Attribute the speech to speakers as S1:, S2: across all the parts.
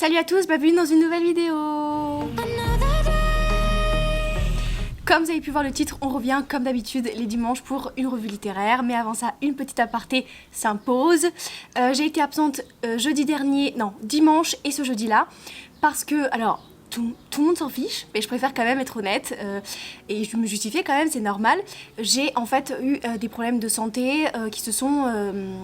S1: Salut à tous, bienvenue dans une nouvelle vidéo. Comme vous avez pu voir le titre, on revient comme d'habitude les dimanches pour une revue littéraire. Mais avant ça, une petite aparté s'impose. J'ai été absente dimanche et ce jeudi-là. Parce que, alors, tout le monde s'en fiche, mais je préfère quand même être honnête et je me justifier quand même, c'est normal. J'ai en fait eu des problèmes de santé qui se sont...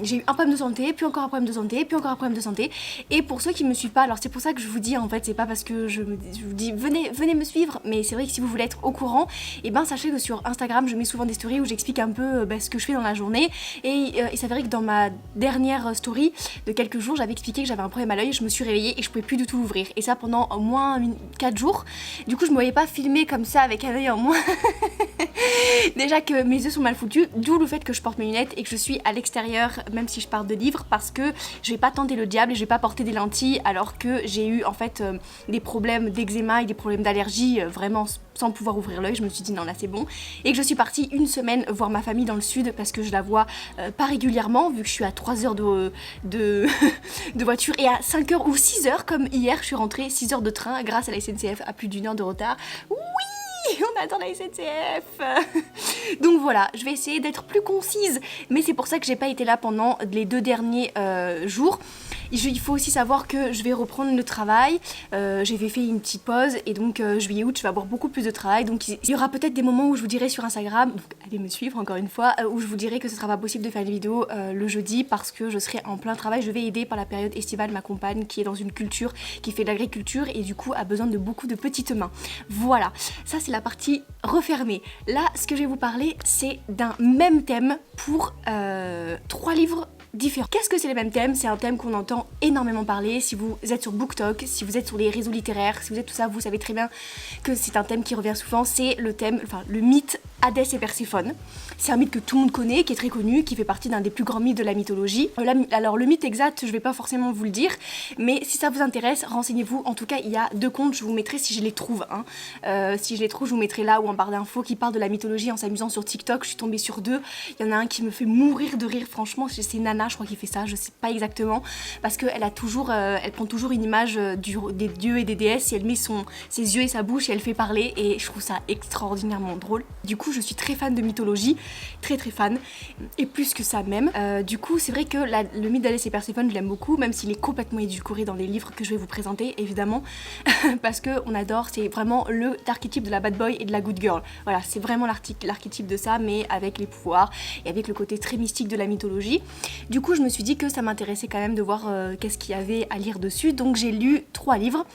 S1: j'ai eu un problème de santé, puis encore un problème de santé, puis encore un problème de santé. Et pour ceux qui me suivent pas, alors c'est pour ça que je vous dis en fait, c'est pas parce que je vous dis venez me suivre, mais c'est vrai que si vous voulez être au courant, et ben sachez que sur Instagram, je mets souvent des stories où j'explique un peu ce que je fais dans la journée. Et il s'avérait que dans ma dernière story de quelques jours, j'avais expliqué que j'avais un problème à l'œil, je me suis réveillée et je pouvais plus du tout l'ouvrir. Et ça pendant au moins 4 jours. Du coup je me voyais pas filmer comme ça avec un œil en moins. Déjà que mes yeux sont mal foutus, d'où le fait que je porte mes lunettes et que je suis à l'extérieur même si je parle de livres, parce que je vais pas tenter le diable et je vais pas porter des lentilles alors que j'ai eu en fait des problèmes d'eczéma et des problèmes d'allergie vraiment sans pouvoir ouvrir l'œil. Je me suis dit non là c'est bon, et que je suis partie une semaine voir ma famille dans le sud parce que je la vois pas régulièrement vu que je suis à 3 heures de voiture et à 5 heures ou 6 heures comme hier je suis rentrée 6 heures de train grâce à la SNCF à plus d'1 heure de retard. Oui, on attend la SNCF. Donc voilà, je vais essayer d'être plus concise, mais c'est pour ça que j'ai pas été là pendant les 2 derniers jours. Il faut aussi savoir que je vais reprendre le travail, j'ai fait une petite pause et donc juillet août je vais avoir beaucoup plus de travail, donc il y aura peut-être des moments où je vous dirai sur Instagram, donc allez me suivre encore une fois, où je vous dirai que ce sera pas possible de faire une vidéo le jeudi parce que je serai en plein travail. Je vais aider par la période estivale ma compagne qui est dans une culture qui fait de l'agriculture et du coup a besoin de beaucoup de petites mains. Voilà, ça c'est la partie refermée. Là ce que je vais vous parler c'est d'un même thème pour 3 livres différents. Qu'est-ce que c'est les mêmes thèmes? C'est un thème qu'on entend énormément parler. Si vous êtes sur BookTok, si vous êtes sur les réseaux littéraires, si vous êtes tout ça, vous savez très bien que c'est un thème qui revient souvent. C'est le thème, enfin le mythe Hadès et Perséphone. C'est un mythe que tout le monde connaît, qui est très connu, qui fait partie d'un des plus grands mythes de la mythologie. Alors le mythe exact, je vais pas forcément vous le dire, mais si ça vous intéresse, renseignez-vous. En tout cas, il y a 2 comptes, je vous mettrai si je les trouve. Si je les trouve, je vous mettrai là ou en barre d'infos qui parle de la mythologie en s'amusant sur TikTok. Je suis tombée sur 2. Il y en a un qui me fait mourir de rire, franchement, c'est Nana, je crois qu'il fait ça, je sais pas exactement, parce qu'elle a toujours, elle prend toujours une image des dieux et des déesses et elle met ses yeux et sa bouche et elle fait parler et je trouve ça extraordinairement drôle. Du coup, je suis très fan de mythologie, très fan, et plus que ça même. Du coup, c'est vrai que le mythe d'Hadès et Perséphone, je l'aime beaucoup, même s'il est complètement édulcoré dans les livres que je vais vous présenter, évidemment, parce que on adore, c'est vraiment l'archétype de la bad boy et de la good girl. Voilà, c'est vraiment l'archétype de ça, mais avec les pouvoirs et avec le côté très mystique de la mythologie. Du coup, je me suis dit que ça m'intéressait quand même de voir qu'est-ce qu'il y avait à lire dessus, donc j'ai lu 3 livres.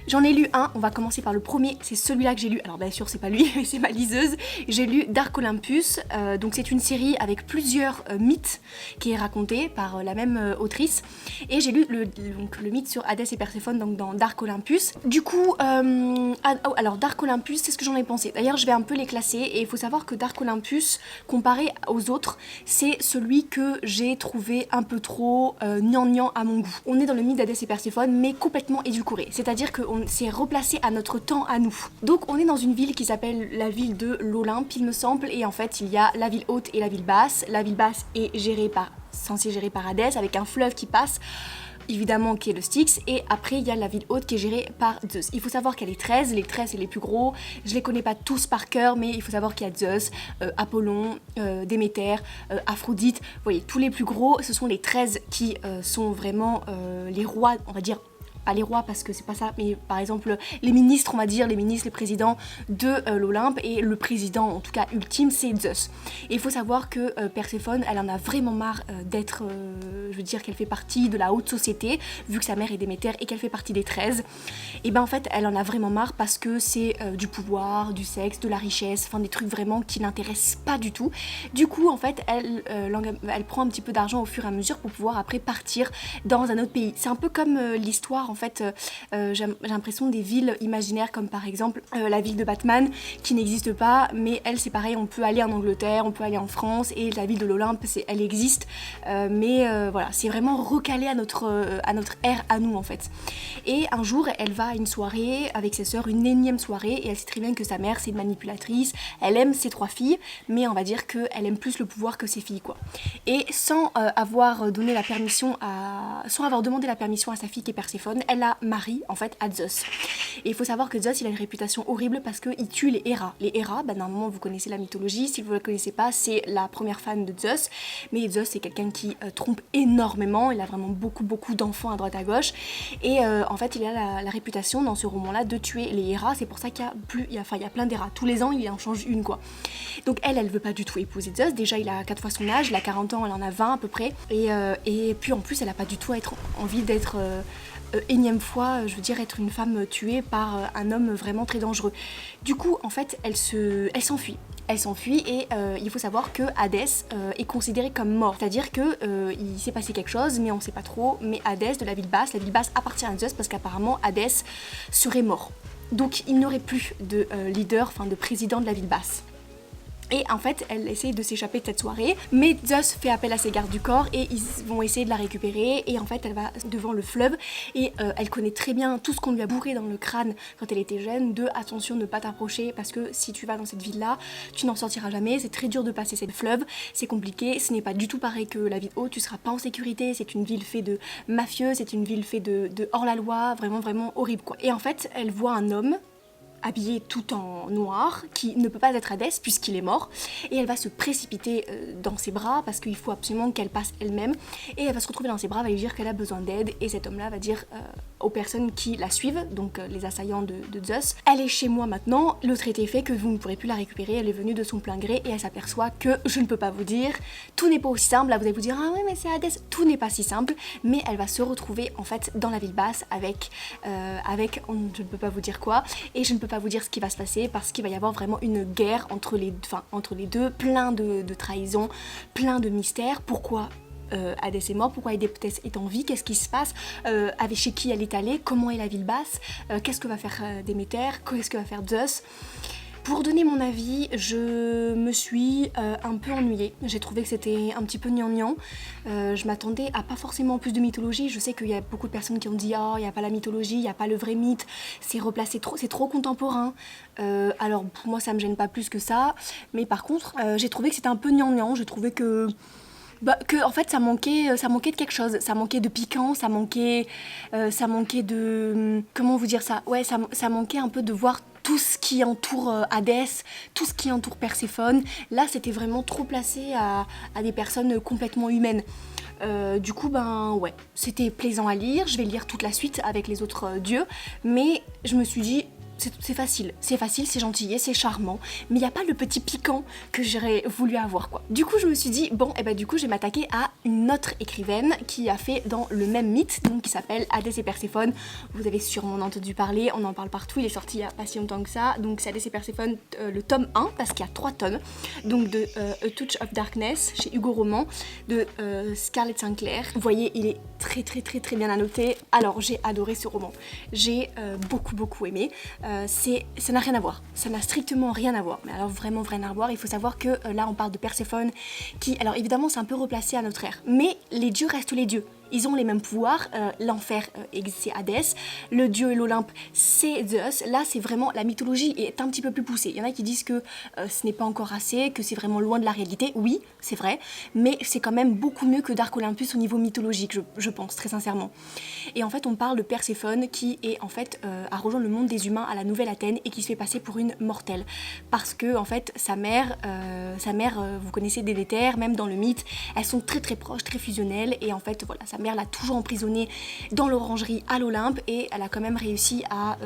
S1: J'en ai lu un, on va commencer par le premier, c'est celui-là que j'ai lu, alors bien sûr c'est pas lui, c'est ma liseuse. J'ai lu Dark Olympus, donc c'est une série avec plusieurs mythes qui est raconté par la même autrice, et j'ai lu le mythe sur Hadès et Perséphone donc dans Dark Olympus. Du coup, alors Dark Olympus, c'est ce que j'en ai pensé. D'ailleurs je vais un peu les classer, et il faut savoir que Dark Olympus, comparé aux autres, c'est celui que j'ai trouvé un peu trop gnangnan à mon goût. On est dans le mythe d'Hadès et Perséphone, mais complètement édulcoré, c'est-à-dire qu'on s'est replacé à notre temps à nous. Donc on est dans une ville qui s'appelle la ville de l'Olympe, il me semble, et en fait il y a la ville haute et la ville basse. La ville basse est censée gérée par Hadès, avec un fleuve qui passe, évidemment qui est le Styx, et après il y a la ville haute qui est gérée par Zeus. Il faut savoir qu'il y a les 13 c'est les plus gros, je les connais pas tous par cœur, mais il faut savoir qu'il y a Zeus, Apollon, Déméter, Aphrodite, vous voyez, tous les plus gros, ce sont les 13 qui sont vraiment les rois, on va dire, pas les rois parce que c'est pas ça, mais par exemple les ministres, on va dire, les ministres, les présidents de l'Olympe, et le président en tout cas ultime c'est Zeus. Et il faut savoir que Perséphone, elle en a vraiment marre d'être, je veux dire qu'elle fait partie de la haute société, vu que sa mère est Déméter et qu'elle fait partie des 13, et ben en fait elle en a vraiment marre parce que c'est du pouvoir, du sexe, de la richesse, enfin des trucs vraiment qui l'intéressent pas du tout. Du coup en fait elle prend un petit peu d'argent au fur et à mesure pour pouvoir après partir dans un autre pays. C'est un peu comme l'histoire en fait, j'ai l'impression des villes imaginaires comme par exemple la ville de Batman qui n'existe pas, mais elle c'est pareil, on peut aller en Angleterre, on peut aller en France, et la ville de l'Olympe elle existe, mais voilà, c'est vraiment recalé à notre ère à nous en fait. Et un jour elle va à une soirée avec ses sœurs, une énième soirée, et elle sait très bien que sa mère c'est une manipulatrice, elle aime ses 3 filles, mais on va dire qu'elle aime plus le pouvoir que ses filles quoi. Et sans avoir demandé la permission à sa fille qui est Perséphone, elle la marie en fait à Zeus. Et il faut savoir que Zeus il a une réputation horrible parce qu'il tue les Héras. Les Héras, normalement vous connaissez la mythologie, si vous ne la connaissez pas, c'est la première femme de Zeus. Mais Zeus c'est quelqu'un qui trompe énormément, il a vraiment beaucoup d'enfants à droite à gauche. Et en fait il a la réputation dans ce roman-là de tuer les Héras, c'est pour ça qu'il y a plein d'Héras. Tous les ans il en change une quoi. Donc elle veut pas du tout épouser Zeus, déjà il a 4 fois son âge, il a 40 ans, elle en a 20 à peu près. Et puis en plus elle a pas du tout envie d'être... énième fois, je veux dire, être une femme tuée par un homme vraiment très dangereux. Du coup, en fait, elle s'enfuit. Elle s'enfuit et il faut savoir que Hadès est considéré comme mort. C'est-à-dire que il s'est passé quelque chose, mais on sait pas trop. Mais Hadès de la ville basse appartient à Zeus parce qu'apparemment Hadès serait mort. Donc il n'aurait plus de leader, enfin de président de la ville basse. Et en fait, elle essaye de s'échapper de cette soirée, mais Zeus fait appel à ses gardes du corps et ils vont essayer de la récupérer. Et en fait, elle va devant le fleuve et elle connaît très bien tout ce qu'on lui a bourré dans le crâne quand elle était jeune, de attention, ne pas t'approcher parce que si tu vas dans cette ville-là, tu n'en sortiras jamais. C'est très dur de passer cette fleuve, c'est compliqué. Ce n'est pas du tout pareil que la ville haute, tu seras pas en sécurité. C'est une ville faite de mafieux, c'est une ville faite de hors-la-loi, vraiment horrible quoi. Et en fait, elle voit un homme habillée tout en noir, qui ne peut pas être Hadès puisqu'il est mort, et elle va se précipiter dans ses bras parce qu'il faut absolument qu'elle passe elle-même, et elle va se retrouver dans ses bras, va lui dire qu'elle a besoin d'aide, et cet homme-là va dire aux personnes qui la suivent, donc les assaillants de Zeus, elle est chez moi maintenant, le traité est fait, que vous ne pourrez plus la récupérer, elle est venue de son plein gré, et elle s'aperçoit que je ne peux pas vous dire, tout n'est pas aussi simple. Là vous allez vous dire, ah oui mais c'est Hadès, tout n'est pas si simple, mais elle va se retrouver en fait dans la ville basse avec je ne peux pas vous dire quoi, et je ne peux pas vous dire ce qui va se passer parce qu'il va y avoir vraiment une guerre entre les deux, plein de trahisons, plein de mystères. Pourquoi Hadès est mort, pourquoi Hadès est en vie, qu'est-ce qui se passe, avec chez qui elle est allée, comment est la ville basse, qu'est-ce que va faire Déméter, qu'est-ce que va faire Zeus. Pour donner mon avis, je me suis un peu ennuyée. J'ai trouvé que c'était un petit peu gnangnan. Je m'attendais à pas forcément plus de mythologie. Je sais qu'il y a beaucoup de personnes qui ont dit « Oh, il n'y a pas la mythologie, il n'y a pas le vrai mythe, c'est replacé trop, c'est trop contemporain. » Alors pour moi, ça me gêne pas plus que ça. Mais par contre, j'ai trouvé que c'était un peu gnangnan. J'ai trouvé que en fait ça manquait de quelque chose, ça manquait de piquant, ça manquait de... Comment vous dire ça? Ouais, ça manquait un peu de voir tout ce qui entoure Hadès, tout ce qui entoure Perséphone. Là, c'était vraiment trop placé à des personnes complètement humaines. Du coup, ouais, c'était plaisant à lire. Je vais lire toute la suite avec les autres dieux, mais je me suis dit... C'est facile, c'est gentil, c'est charmant, mais il n'y a pas le petit piquant que j'aurais voulu avoir quoi. Du coup je me suis dit, du coup je vais m'attaquer à une autre écrivaine qui a fait dans le même mythe, donc qui s'appelle Hadès et Perséphone. Vous avez sûrement entendu parler, on en parle partout, il est sorti il n'y a pas si longtemps que ça. Donc c'est Hadès et Perséphone, le tome 1, parce qu'il y a 3 tomes, donc de A Touch of Darkness chez Hugo Roman, de Scarlett Sinclair. Vous voyez, il est très bien annoté. Alors j'ai adoré ce roman, j'ai beaucoup aimé. Ça n'a rien à voir, ça n'a strictement rien à voir, mais alors vraiment rien à voir. Il faut savoir que là on parle de Perséphone qui, alors évidemment c'est un peu replacé à notre ère, mais les dieux restent les dieux. Ils ont les mêmes pouvoirs, l'enfer c'est Hadès, le dieu et l'Olympe c'est Zeus. Là c'est vraiment, la mythologie est un petit peu plus poussée. Il y en a qui disent que ce n'est pas encore assez, que c'est vraiment loin de la réalité. Oui, c'est vrai, mais c'est quand même beaucoup mieux que Dark Olympus au niveau mythologique, je pense, très sincèrement. Et en fait on parle de Perséphone qui est en fait a rejoint le monde des humains à la Nouvelle Athènes et qui se fait passer pour une mortelle. Parce que en fait sa mère, vous connaissez Déméter, même dans le mythe, elles sont très proches, très fusionnelles, et en fait voilà, sa mère l'a toujours emprisonnée dans l'orangerie à l'Olympe, et elle a quand même réussi à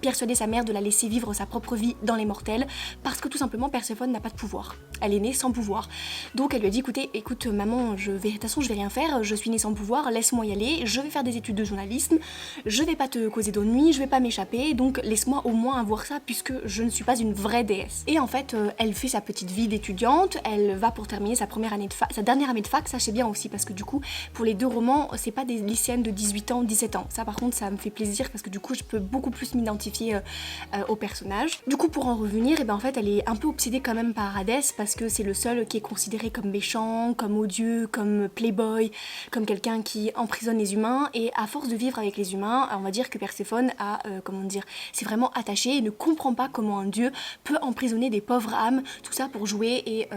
S1: persuader sa mère de la laisser vivre sa propre vie dans les mortels, parce que tout simplement Perséphone n'a pas de pouvoir. Elle est née sans pouvoir. Donc elle lui a dit écoute maman, de toute façon je vais rien faire, je suis née sans pouvoir, laisse-moi y aller, je vais faire des études de journalisme, je vais pas te causer d'ennui, je vais pas m'échapper, donc laisse-moi au moins avoir ça puisque je ne suis pas une vraie déesse. Et en fait elle fait sa petite vie d'étudiante, elle va pour terminer sa dernière année de fac, ça c'est bien aussi parce que du coup pour les 2 romans c'est pas des lycéennes de 18 ans, 17 ans. Ça par contre ça me fait plaisir parce que du coup je peux beaucoup plus m'identifier s'identifier au personnage. Du coup pour en revenir, et ben en fait elle est un peu obsédée quand même par Hadès parce que c'est le seul qui est considéré comme méchant, comme odieux, comme playboy, comme quelqu'un qui emprisonne les humains, et à force de vivre avec les humains, on va dire que Perséphone a, c'est vraiment attaché et ne comprend pas comment un dieu peut emprisonner des pauvres âmes, tout ça pour jouer et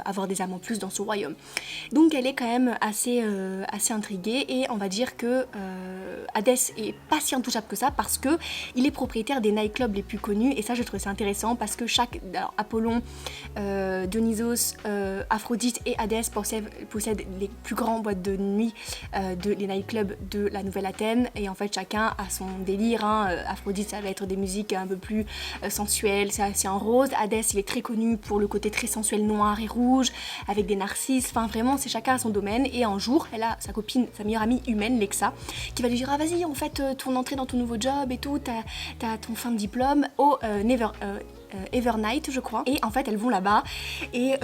S1: avoir des âmes en plus dans son royaume. Donc elle est quand même assez intriguée, et on va dire que Hadès est pas si intouchable que ça parce que il est propriétaire des nightclubs les plus connus, et ça je trouve ça intéressant parce que Apollon, Dionysos, Aphrodite et Hadès possèdent les plus grands boîtes de nuit les nightclubs de la Nouvelle Athènes, et en fait chacun a son délire, Aphrodite ça va être des musiques un peu plus sensuelles, c'est en rose, Hadès il est très connu pour le côté très sensuel noir et rouge avec des narcisses, enfin vraiment c'est chacun à son domaine. Et un jour elle a sa copine, sa meilleure amie humaine, Lexa, qui va lui dire vas-y en fait ton entrée dans ton nouveau job et tout, t'as ton fin de diplôme au Evernight je crois, et en fait elles vont là-bas et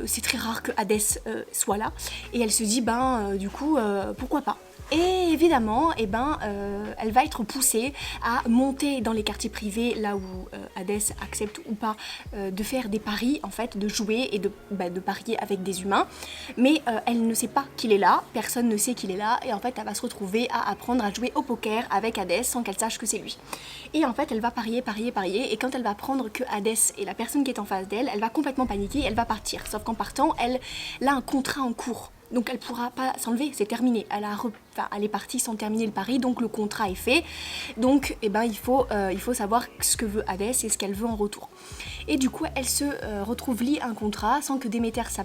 S1: c'est très rare que Hadès soit là, et elle se dit du coup pourquoi pas. Et évidemment, elle va être poussée à monter dans les quartiers privés, là où Hadès accepte ou pas de faire des paris, en fait, de jouer et de parier avec des humains. Mais elle ne sait pas qu'il est là, personne ne sait qu'il est là, et en fait, elle va se retrouver à apprendre à jouer au poker avec Hadès sans qu'elle sache que c'est lui. Et en fait, elle va parier, et quand elle va apprendre que Hadès est la personne qui est en face d'elle, elle va complètement paniquer, elle va partir. Sauf qu'en partant, elle a un contrat en cours. Donc elle pourra pas s'enlever, c'est terminé. Elle est partie sans terminer le pari, donc le contrat est fait. Donc il faut savoir ce que veut Hadès et ce qu'elle veut en retour. Et du coup elle se retrouve liée à un contrat sans que Déméter, sa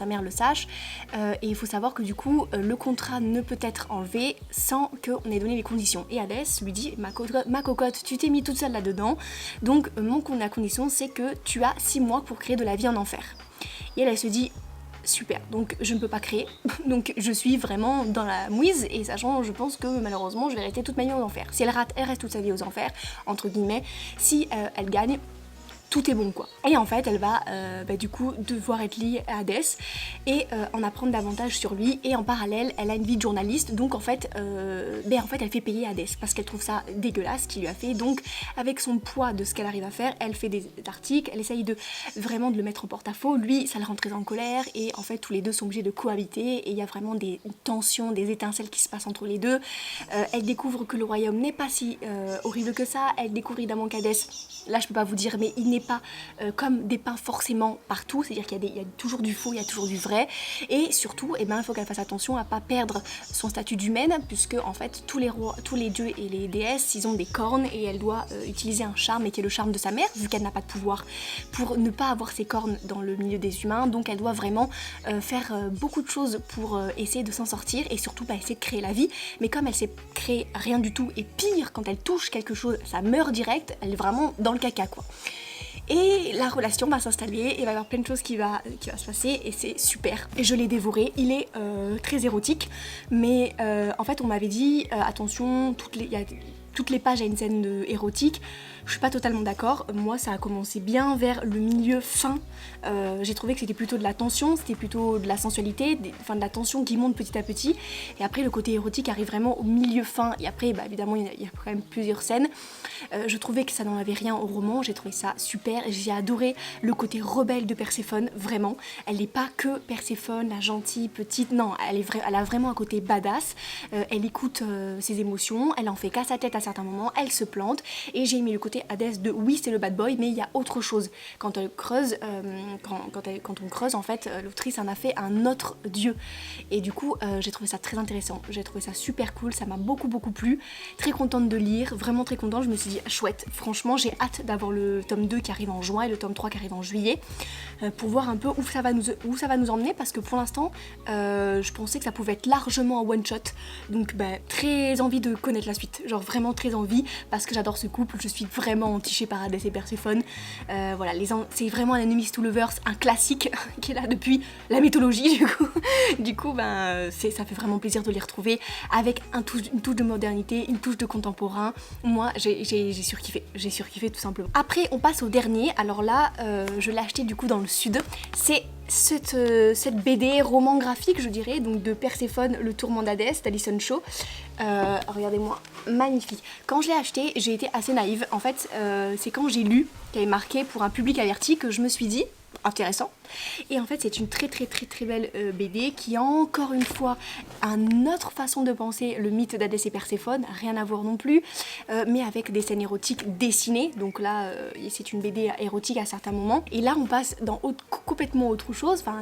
S1: mère, le sache. Et il faut savoir que du coup le contrat ne peut être enlevé sans qu'on ait donné les conditions. Et Hadès lui dit ma cocotte, tu t'es mis toute seule là-dedans. Donc la condition c'est que tu as 6 mois pour créer de la vie en enfer. Et elle se dit super, donc je ne peux pas créer, donc je suis vraiment dans la mouise, et sachant, je pense que malheureusement je vais rester toute ma vie aux enfers. Si elle rate, elle reste toute sa vie aux enfers, entre guillemets. Si elle gagne, tout est bon quoi. Et en fait elle va du coup devoir être liée à Hadès et en apprendre davantage sur lui, et en parallèle elle a une vie de journaliste, donc en fait elle fait payer Hadès parce qu'elle trouve ça dégueulasse ce qu'il lui a fait. Donc avec son poids de ce qu'elle arrive à faire, elle fait des articles, elle essaye de le mettre en porte-à-faux. Lui ça le rend très en colère, et en fait tous les deux sont obligés de cohabiter, et il y a vraiment des tensions, des étincelles qui se passent entre les deux. Elle découvre que le royaume n'est pas si horrible que ça, elle découvre évidemment qu'Hadès, là je peux pas vous dire, mais il n'est pas comme dépeint forcément partout, c'est-à-dire qu'il y a toujours du faux, il y a toujours du vrai, et surtout il faut qu'elle fasse attention à pas perdre son statut d'humaine, puisque en fait tous les dieux et les déesses ils ont des cornes, et elle doit utiliser un charme, et qui est le charme de sa mère, vu qu'elle n'a pas de pouvoir, pour ne pas avoir ses cornes dans le milieu des humains. Donc elle doit vraiment faire beaucoup de choses pour essayer de s'en sortir, et surtout essayer de créer la vie. Mais comme elle sait créer rien du tout, et pire, quand elle touche quelque chose ça meurt direct, elle est vraiment dans le caca quoi. Et la relation va s'installer, et il va y avoir plein de choses qui va se passer, et c'est super. Et je l'ai dévoré, il est très érotique, mais en fait on m'avait dit attention, toutes les pages à une scène érotique. Je suis pas totalement d'accord. Moi ça a commencé bien vers le milieu fin. J'ai trouvé que c'était plutôt de la tension, c'était plutôt de la sensualité, de la tension qui monte petit à petit, et après le côté érotique arrive vraiment au milieu fin, et après évidemment il y a quand même plusieurs scènes. Je trouvais que ça n'en avait rien au roman, j'ai trouvé ça super, j'ai adoré le côté rebelle de Perséphone, vraiment. Elle n'est pas que Perséphone, la gentille petite, non, elle a vraiment un côté badass. Elle écoute ses émotions, elle en fait qu'à sa tête à certains moments, elle se plante, et j'ai aimé le côté Hadès de oui c'est le bad boy, mais il y a autre chose. Quand elle creuse, quand on creuse en fait, l'autrice en a fait un autre dieu, et du coup j'ai trouvé ça très intéressant, j'ai trouvé ça super cool, ça m'a beaucoup plu, très contente de lire, vraiment très contente. Je me suis dit chouette, franchement j'ai hâte d'avoir le tome 2 qui arrive en juin et le tome 3 qui arrive en juillet, pour voir un peu où ça va nous emmener, parce que pour l'instant je pensais que ça pouvait être largement un one shot, donc très envie de connaître la suite, genre vraiment très envie, parce que j'adore ce couple, je suis vraiment entichée par Hadès et Perséphone. Voilà, c'est vraiment un enemies to lovers, un classique qui est là depuis la mythologie du coup ça fait vraiment plaisir de les retrouver avec une touche de modernité, une touche de contemporain. Moi j'ai surkiffé tout simplement. Après on passe au dernier, alors là je l'ai acheté du coup dans le sud, c'est cette BD roman graphique, je dirais, donc de Perséphone, le tourment d'Hadès, d'Alison Shaw. Regardez-moi, magnifique. Quand je l'ai acheté, j'ai été assez naïve. En fait, c'est quand j'ai lu, qu'il y avait marqué pour un public averti, que je me suis dit, intéressant. Et en fait, c'est une très belle BD qui, encore une fois, a une autre façon de penser le mythe d'Hadès et Perséphone, rien à voir non plus, mais avec des scènes érotiques dessinées. Donc là, c'est une BD érotique à certains moments. Et là, on passe dans complètement autre chose, enfin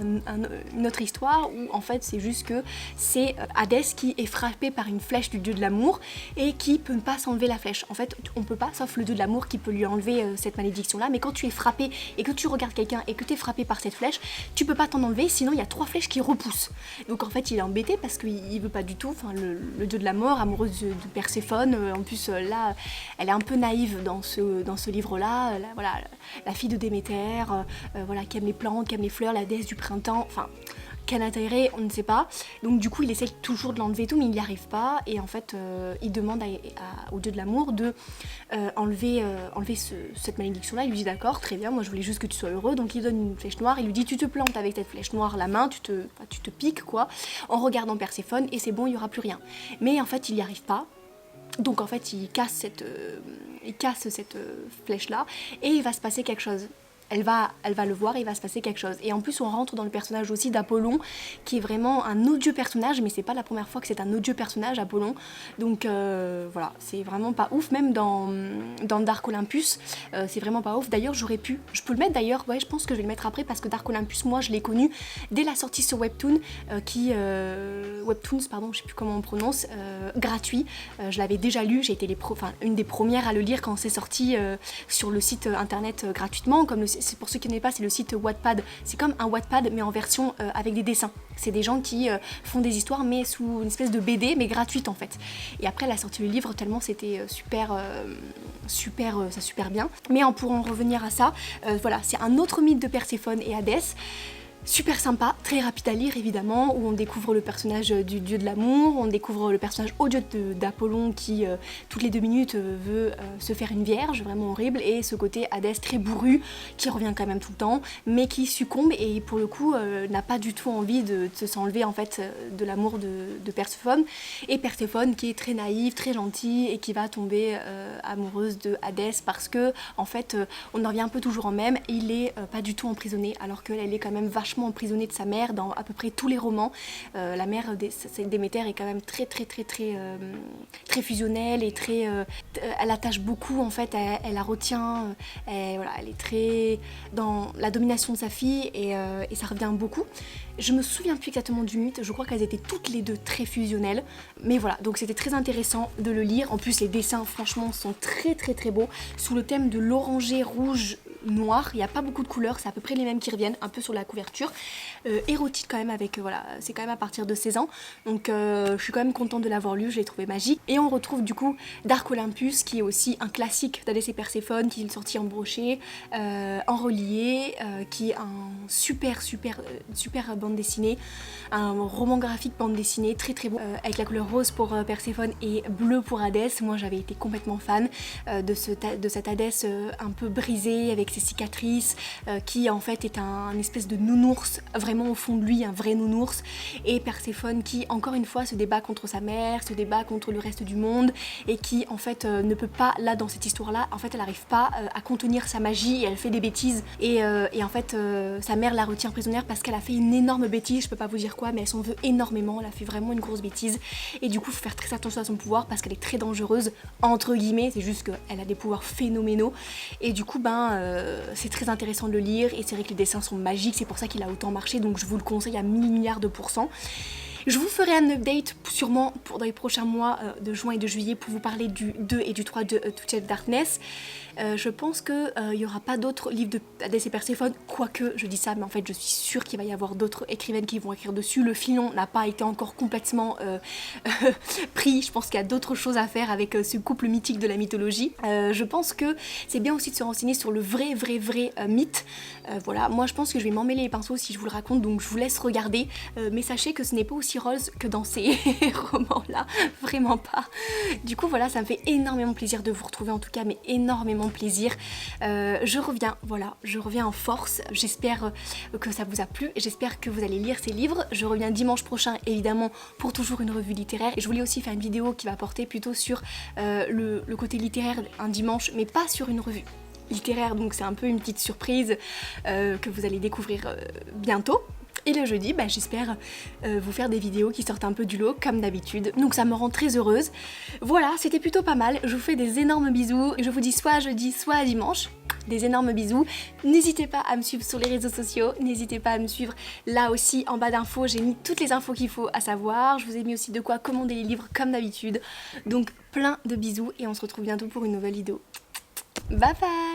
S1: une autre histoire où en fait, c'est juste que c'est Hadès qui est frappé par une flèche du dieu de l'amour et qui peut pas s'enlever la flèche. En fait, on peut pas, sauf le dieu de l'amour qui peut lui enlever cette malédiction-là. Mais quand tu es frappé et que tu regardes quelqu'un et que tu es frappé par cette flèche, tu peux pas t'en enlever, sinon il y a 3 flèches qui repoussent. Donc en fait il est embêté parce qu'il veut pas du tout, enfin le dieu de la mort, amoureuse de Perséphone, en plus là elle est un peu naïve dans ce livre-là, voilà, la fille de Déméter, voilà, qui aime les plantes, qui aime les fleurs, la déesse du printemps, enfin quel intérêt, on ne sait pas. Donc du coup il essaie toujours de l'enlever tout, mais il n'y arrive pas, et en fait il demande au dieu de l'amour de enlever cette malédiction là. Il lui dit d'accord, très bien, moi je voulais juste que tu sois heureux. Donc il donne une flèche noire, il lui dit tu te plantes avec cette flèche noire la main, tu te piques quoi, en regardant Perséphone, et c'est bon, il n'y aura plus rien. Mais en fait il n'y arrive pas. Donc en fait il casse cette flèche là, et il va se passer quelque chose. Elle va le voir et il va se passer quelque chose. Et en plus, on rentre dans le personnage aussi d'Apollon, qui est vraiment un odieux personnage, mais c'est pas la première fois que c'est un odieux personnage, Apollon. Donc voilà, c'est vraiment pas ouf. Même dans Dark Olympus, c'est vraiment pas ouf. D'ailleurs, je peux le mettre d'ailleurs, ouais, je pense que je vais le mettre après, parce que Dark Olympus, moi, je l'ai connu dès la sortie sur Webtoon, Webtoons, pardon, je sais plus comment on prononce, gratuit. Je l'avais déjà lu, j'ai été une des premières à le lire quand c'est sorti sur le site internet gratuitement, comme c'est pour ceux qui ne connaissent pas, c'est le site Wattpad. C'est comme un Wattpad mais en version avec des dessins. C'est des gens qui font des histoires mais sous une espèce de BD mais gratuite en fait. Et après elle a sorti le livre tellement c'était super bien. Mais pour en revenir à ça, voilà, c'est un autre mythe de Perséphone et Hadès. Super sympa, très rapide à lire évidemment, où on découvre le personnage du dieu de l'amour, on découvre le personnage odieux d'Apollon qui toutes les 2 minutes veut se faire une vierge, vraiment horrible, et ce côté Hadès très bourru qui revient quand même tout le temps, mais qui succombe et pour le coup n'a pas du tout envie de s'enlever en fait de l'amour de Perséphone, et Perséphone qui est très naïve, très gentille et qui va tomber amoureuse de Hadès parce que en fait on en revient un peu toujours en même, il est pas du tout emprisonné alors qu'elle est quand même vachement emprisonnée de sa mère dans à peu près tous les romans. La mère Déméter est quand même très fusionnelle et très elle attache beaucoup en fait, elle la retient, voilà, elle est très dans la domination de sa fille et ça revient beaucoup. Je me souviens plus exactement du mythe, je crois qu'elles étaient toutes les deux très fusionnelles, mais voilà, donc c'était très intéressant de le lire. En plus les dessins franchement sont très beaux, sous le thème de l'orangé rouge noir, il n'y a pas beaucoup de couleurs, c'est à peu près les mêmes qui reviennent un peu sur la couverture, érotique quand même avec, voilà, c'est quand même à partir de 16 ans, donc je suis quand même contente de l'avoir lu, je l'ai trouvé magique. Et on retrouve du coup Dark Olympus qui est aussi un classique d'Hadès et Perséphone, qui est sorti en brochet, en relié, qui est un super bande dessinée, un roman graphique bande dessinée très beau, avec la couleur rose pour Perséphone et bleu pour Hadès. Moi j'avais été complètement fan de cet Hadès un peu brisé avec ses cicatrices, qui en fait est un espèce de nounours, vraiment au fond de lui un vrai nounours, et Perséphone qui encore une fois se débat contre sa mère, se débat contre le reste du monde, et qui en fait ne peut pas, là dans cette histoire là, en fait elle n'arrive pas à contenir sa magie et elle fait des bêtises, et en fait sa mère la retient prisonnière parce qu'elle a fait une énorme bêtise, je peux pas vous dire quoi, mais elle s'en veut énormément, elle a fait vraiment une grosse bêtise, et du coup il faut faire très attention à son pouvoir parce qu'elle est très dangereuse, entre guillemets, c'est juste qu'elle a des pouvoirs phénoménaux, et du coup c'est très intéressant de le lire, et c'est vrai que les dessins sont magiques, c'est pour ça qu'il a autant marché, donc je vous le conseille à 1000 milliards de pourcents. Je vous ferai un update sûrement dans les prochains mois de juin et de juillet pour vous parler du 2 et du 3 de Touch of Darkness. Je pense qu'il n'y aura pas d'autres livres de Hadès et Perséphone, quoique je dis ça, mais en fait je suis sûre qu'il va y avoir d'autres écrivaines qui vont écrire dessus. Le filon n'a pas été encore complètement pris, je pense qu'il y a d'autres choses à faire avec ce couple mythique de la mythologie. Je pense que c'est bien aussi de se renseigner sur le vrai mythe. Voilà, moi je pense que je vais m'emmêler les pinceaux si je vous le raconte, donc je vous laisse regarder, mais sachez que ce n'est pas aussi aussi rose que dans ces romans-là, vraiment pas. Du coup voilà, ça me fait énormément plaisir de vous retrouver en tout cas, mais énormément plaisir. Je reviens, voilà, je reviens en force. J'espère que ça vous a plu, j'espère que vous allez lire ces livres. Je reviens dimanche prochain évidemment pour toujours une revue littéraire. Et je voulais aussi faire une vidéo qui va porter plutôt sur le côté littéraire un dimanche, mais pas sur une revue littéraire, donc c'est un peu une petite surprise que vous allez découvrir bientôt. Et le jeudi, j'espère vous faire des vidéos qui sortent un peu du lot, comme d'habitude. Donc ça me rend très heureuse. Voilà, c'était plutôt pas mal. Je vous fais des énormes bisous. Je vous dis soit à jeudi, soit à dimanche. Des énormes bisous. N'hésitez pas à me suivre sur les réseaux sociaux. N'hésitez pas à me suivre là aussi en bas d'infos. J'ai mis toutes les infos qu'il faut à savoir. Je vous ai mis aussi de quoi commander les livres comme d'habitude. Donc plein de bisous et on se retrouve bientôt pour une nouvelle vidéo. Bye bye!